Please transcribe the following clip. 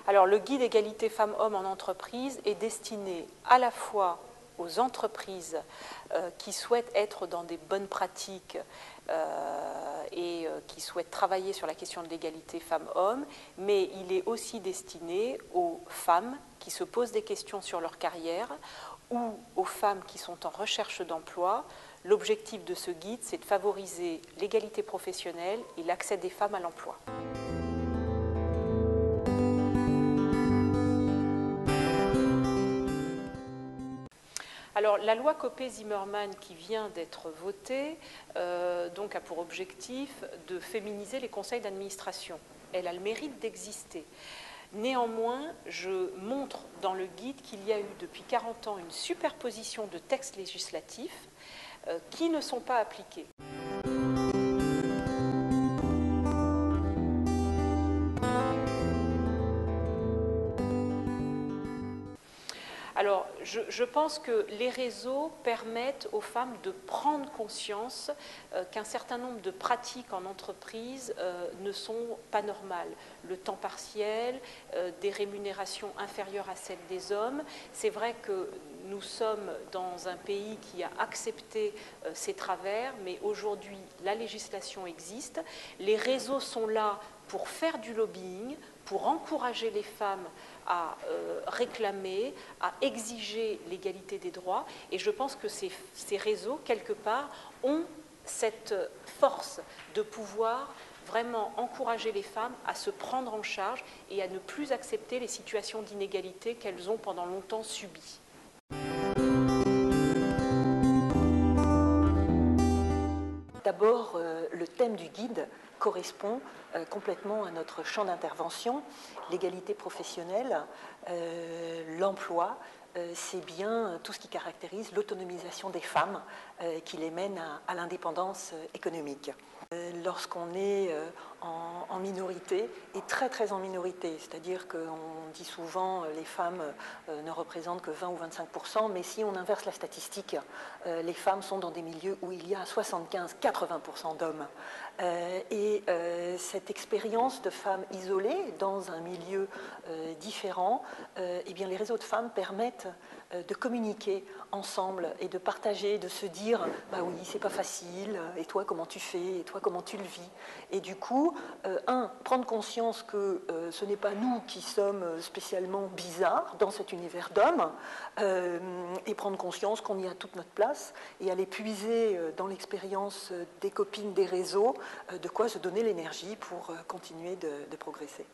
Alors, le guide égalité femmes-hommes en entreprise est destiné à la fois aux entreprises qui souhaitent être dans des bonnes pratiques et qui souhaitent travailler sur la question de l'égalité femmes-hommes, mais il est aussi destiné aux femmes qui se posent des questions sur leur carrière ou aux femmes qui sont en recherche d'emploi. L'objectif de ce guide, c'est de favoriser l'égalité professionnelle et l'accès des femmes à l'emploi. Alors, la loi Copé-Zimmermann qui vient d'être votée donc a pour objectif de féminiser les conseils d'administration. Elle a le mérite d'exister. Néanmoins, je montre dans le guide qu'il y a eu depuis 40 ans une superposition de textes législatifs qui ne sont pas appliqués. Alors, je pense que les réseaux permettent aux femmes de prendre conscience qu'un certain nombre de pratiques en entreprise ne sont pas normales. Le temps partiel, des rémunérations inférieures à celles des hommes. C'est vrai que nous sommes dans un pays qui a accepté ces travers, mais aujourd'hui, la législation existe. Les réseaux sont là pour faire du lobbying, pour encourager les femmes à réclamer, à exiger l'égalité des droits. Et je pense que ces réseaux, quelque part, ont cette force de pouvoir vraiment encourager les femmes à se prendre en charge et à ne plus accepter les situations d'inégalité qu'elles ont pendant longtemps subies. D'abord, le thème du guide correspond complètement à notre champ d'intervention. L'égalité professionnelle, l'emploi, c'est bien tout ce qui caractérise l'autonomisation des femmes qui les mène à l'indépendance économique. Lorsqu'on est en minorité, et très très en minorité, c'est-à-dire qu'on dit souvent les femmes ne représentent que 20 ou 25%, mais si on inverse la statistique, les femmes sont dans des milieux où il y a 75-80% d'hommes. Et cette expérience de femmes isolées dans un milieu différent, eh bien les réseaux de femmes permettent de communiquer ensemble et de partager, de se dire « bah oui, c'est pas facile, et toi comment tu fais, et toi comment tu le vis ?» Et du coup, prendre conscience que ce n'est pas nous qui sommes spécialement bizarres dans cet univers d'hommes, et prendre conscience qu'on y a toute notre place, et aller puiser dans l'expérience des copines des réseaux, de quoi se donner l'énergie pour continuer de progresser.